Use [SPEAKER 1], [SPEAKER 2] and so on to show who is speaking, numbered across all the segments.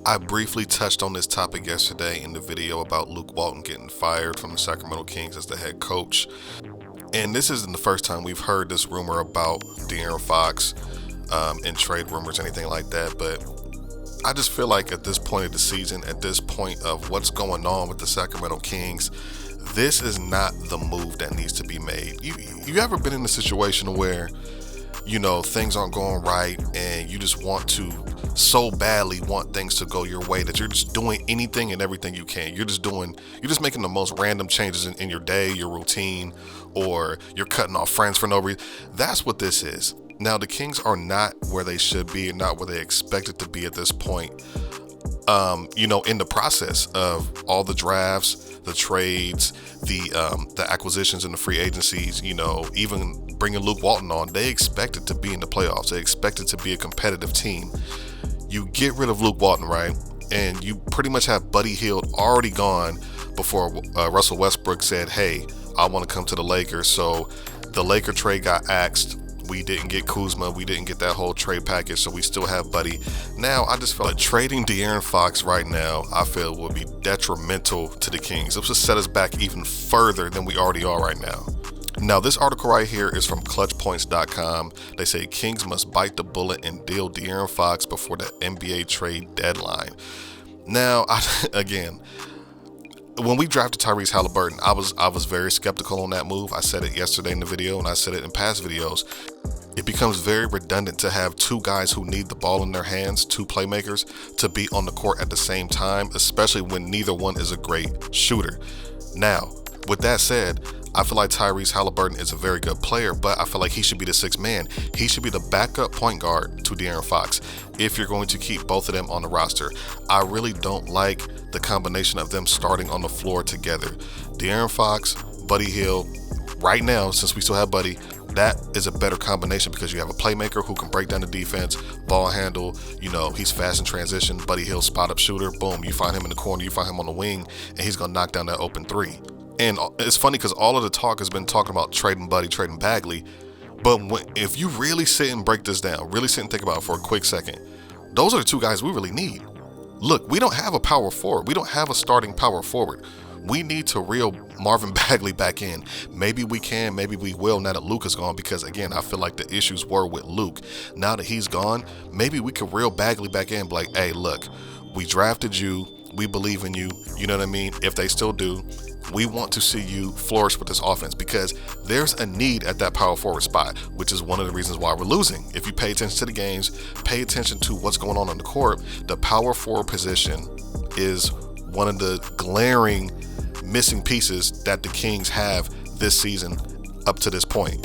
[SPEAKER 1] I briefly touched on this topic yesterday in the video about Luke Walton getting fired from the Sacramento Kings as the head coach. And this isn't the first time we've heard this rumor about De'Aaron Fox and trade rumors, anything like that. But I just feel like at this point of the season, at this point of what's going on with the Sacramento Kings, this is not the move that needs to be made. You ever been in a situation where, things aren't going right and you just want to so badly want things to go your way that you're just doing anything and everything you can. You're just making the most random changes in your day, your routine, or you're cutting off friends for no reason. That's what this is. Now, the Kings are not where they should be and not where they expected to be at this point. In the process of all the drafts, the trades, the acquisitions and the free agencies, even bringing Luke Walton on, they expected to be in the playoffs. They expected to be a competitive team. You get rid of Luke Walton, right? And you pretty much have Buddy Hield already gone before Russell Westbrook said, hey, I want to come to the Lakers. So the Laker trade got axed. We didn't get Kuzma. We didn't get that whole trade package, so we still have Buddy. Now, I just feel like trading De'Aaron Fox right now, I feel would be detrimental to the Kings. It would just set us back even further than we already are right now. Now, this article right here is from clutchpoints.com. They say Kings must bite the bullet and deal De'Aaron Fox before the NBA trade deadline. Now, again, when we drafted Tyrese Haliburton, I was very skeptical on that move. I said it yesterday in the video and I said it in past videos. It becomes very redundant to have two guys who need the ball in their hands, two playmakers, to be on the court at the same time, especially when neither one is a great shooter. Now, with that said, I feel like Tyrese Haliburton is a very good player, but I feel like he should be the sixth man. He should be the backup point guard to De'Aaron Fox if you're going to keep both of them on the roster. I really don't like the combination of them starting on the floor together. De'Aaron Fox, Buddy Hield, right now, since we still have Buddy, that is a better combination because you have a playmaker who can break down the defense, ball handle, he's fast in transition. Buddy Hield, spot up shooter, boom, you find him in the corner, you find him on the wing, and he's going to knock down that open three. And it's funny because all of the talk has been talking about trading Buddy, trading Bagley. But if you really sit and break this down, really sit and think about it for a quick second, those are the two guys we really need. Look, we don't have a power forward. We don't have a starting power forward. We need to reel Marvin Bagley back in. Maybe we can, maybe we will now that Luke is gone, because again, I feel like the issues were with Luke. Now that he's gone, maybe we could reel Bagley back in, like, hey, look, we drafted you. We believe in you. You know what I mean? If they still do, we want to see you flourish with this offense because there's a need at that power forward spot, which is one of the reasons why we're losing. If you pay attention to the games, pay attention to what's going on the court, the power forward position is one of the glaring missing pieces that the Kings have this season up to this point.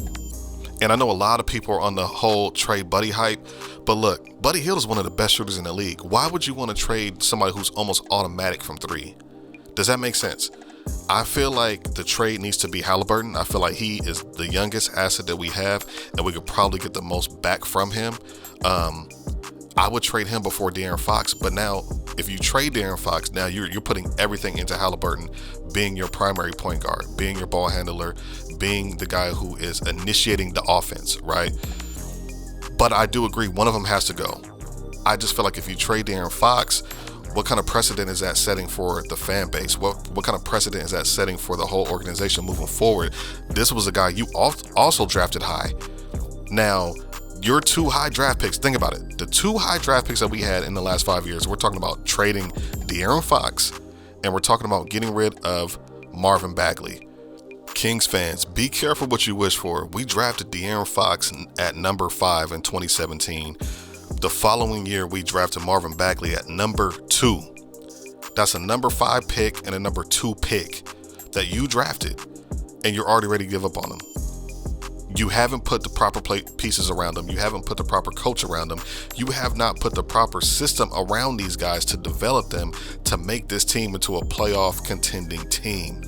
[SPEAKER 1] And I know a lot of people are on the whole trade Buddy hype, but look, Buddy Hield is one of the best shooters in the league. Why would you want to trade somebody who's almost automatic from three? Does that make sense? I feel like the trade needs to be Haliburton. I feel like he is the youngest asset that we have, and we could probably get the most back from him. I would trade him before De'Aaron Fox, but now if you trade De'Aaron Fox, now you're putting everything into Haliburton being your primary point guard, being your ball handler, being the guy who is initiating the offense, right? But I do agree, one of them has to go. I just feel like if you trade De'Aaron Fox, what kind of precedent is that setting for the fan base? What kind of precedent is that setting for the whole organization moving forward? This was a guy you also drafted high. Now, your two high draft picks, think about it. The two high draft picks that we had in the last 5 years, we're talking about trading De'Aaron Fox, and we're talking about getting rid of Marvin Bagley. Kings fans, be careful what you wish for. We drafted De'Aaron Fox at number 5 in 2017. The following year, we drafted Marvin Bagley at number 2. That's a number 5 pick and a number 2 pick that you drafted, and you're already ready to give up on them. You haven't put the proper pieces around them. You haven't put the proper coach around them. You have not put the proper system around these guys to develop them to make this team into a playoff contending team.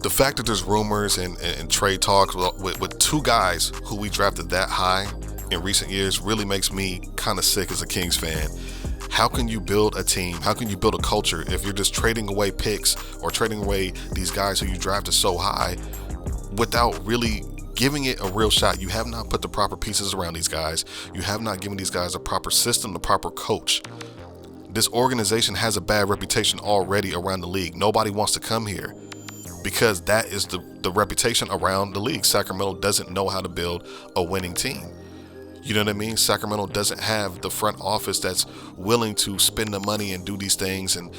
[SPEAKER 1] The fact that there's rumors and trade talks with two guys who we drafted that high in recent years really makes me kind of sick as a Kings fan. How can you build a team? How can you build a culture if you're just trading away picks or trading away these guys who you drafted so high without really giving it a real shot? You have not put the proper pieces around these guys. You have not given these guys a proper system, the proper coach. This organization has a bad reputation already around the league. Nobody wants to come here because that is the reputation around the league. Sacramento doesn't know how to build a winning team. You know what I mean? Sacramento doesn't have the front office that's willing to spend the money and do these things and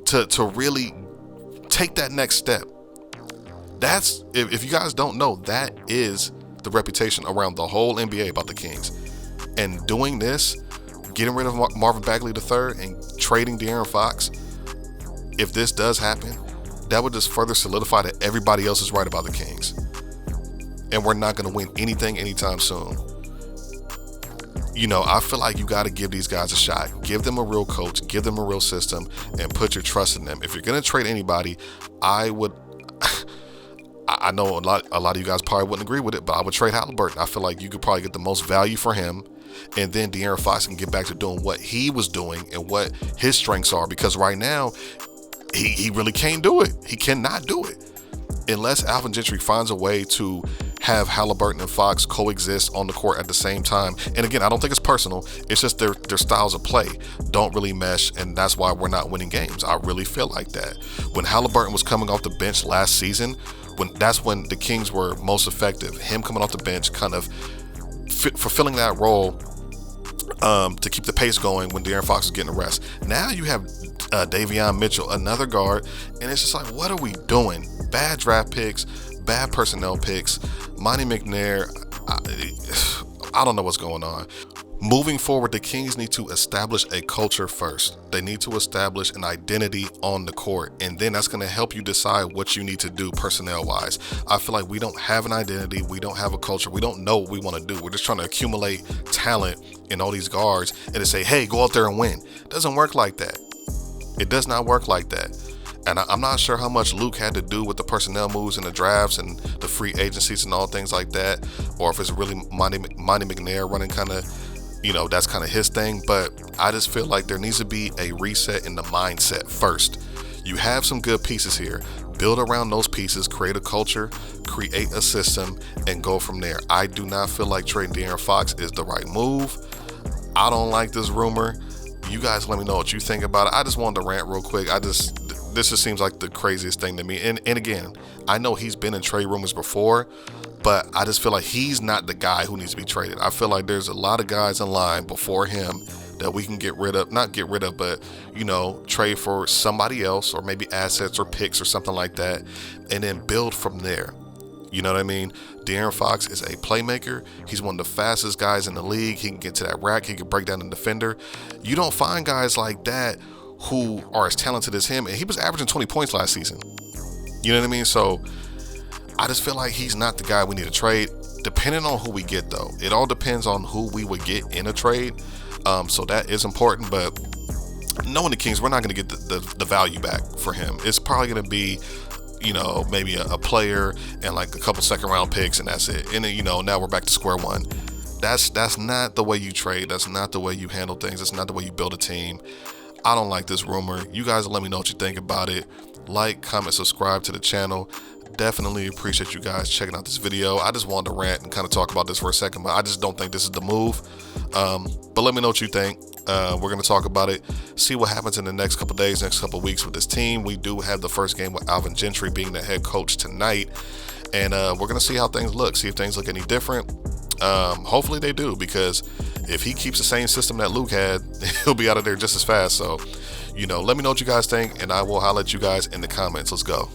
[SPEAKER 1] to really take that next step. That's, if you guys don't know, that is the reputation around the whole NBA about the Kings. And doing this, getting rid of Marvin Bagley III and trading De'Aaron Fox, if this does happen, that would just further solidify that everybody else is right about the Kings. And we're not going to win anything anytime soon. You know, I feel like you got to give these guys a shot. Give them a real coach, give them a real system, and put your trust in them. If you're going to trade anybody, I would... I know a lot of you guys probably wouldn't agree with it, but I would trade Haliburton. I feel like you could probably get the most value for him, and then De'Aaron Fox can get back to doing what he was doing and what his strengths are, because right now he really can't do it. He cannot do it unless Alvin Gentry finds a way to have Haliburton and Fox coexist on the court at the same time. And again, I don't think it's personal. It's just their styles of play don't really mesh, and that's why we're not winning games. I really feel like that. When Haliburton was coming off the bench last season, that's when the Kings were most effective. Him coming off the bench, kind of fulfilling that role to keep the pace going when De'Aaron Fox is getting a rest. Now you have Davion Mitchell, another guard, and it's just like, what are we doing? Bad draft picks, bad personnel picks. Monty McNair, I don't know what's going on. Moving forward, the Kings need to establish a culture first. They need to establish an identity on the court, and then that's going to help you decide what you need to do personnel-wise. I feel like we don't have an identity. We don't have a culture. We don't know what we want to do. We're just trying to accumulate talent in all these guards and to say, hey, go out there and win. It doesn't work like that. It does not work like that. And I'm not sure how much Luke had to do with the personnel moves and the drafts and the free agencies and all things like that, or if it's really Monty McNair running kind of, you know, that's kind of his thing. But I just feel like there needs to be a reset in the mindset first. You have some good pieces here. Build around those pieces, create a culture, create a system, and go from there. I do not feel like trading De'Aaron Fox is the right move. I don't like this rumor. You guys let me know what you think about it. I just wanted to rant real quick. This just seems like the craziest thing to me. And again, I know he's been in trade rumors before, but I just feel like he's not the guy who needs to be traded. I feel like there's a lot of guys in line before him that we can not get rid of, but, you know, trade for somebody else, or maybe assets or picks or something like that, and then build from there. You know what I mean? De'Aaron Fox is a playmaker. He's one of the fastest guys in the league. He can get to that rack. He can break down the defender. You don't find guys like that who are as talented as him, and he was averaging 20 points last season. You know what I mean? So I just feel like he's not the guy we need to trade, depending on who we get, though. It all depends on who we would get in a trade. So that is important, but knowing the Kings, we're not going to get the value back for him. It's probably going to be, you know, maybe a player and like a couple second round picks, and that's it. And then, you know, now we're back to square one. That's not the way you trade. That's not the way you handle things. That's not the way you build a team. I don't like this rumor. You guys let me know what you think about it. Like, comment, subscribe to the channel. Definitely appreciate you guys checking out this video. I just wanted to rant and kind of talk about this for a second, but I just don't think this is the move. But let me know what you think. We're going to talk about it, see what happens in the next couple days, next couple weeks with this team. We do have the first game with Alvin Gentry being the head coach tonight, and we're going to see how things look, see if things look any different. Hopefully they do, because if he keeps the same system that Luke had, he'll be out of there just as fast. So, you know, let me know what you guys think, and I will holler at you guys in the comments. Let's go.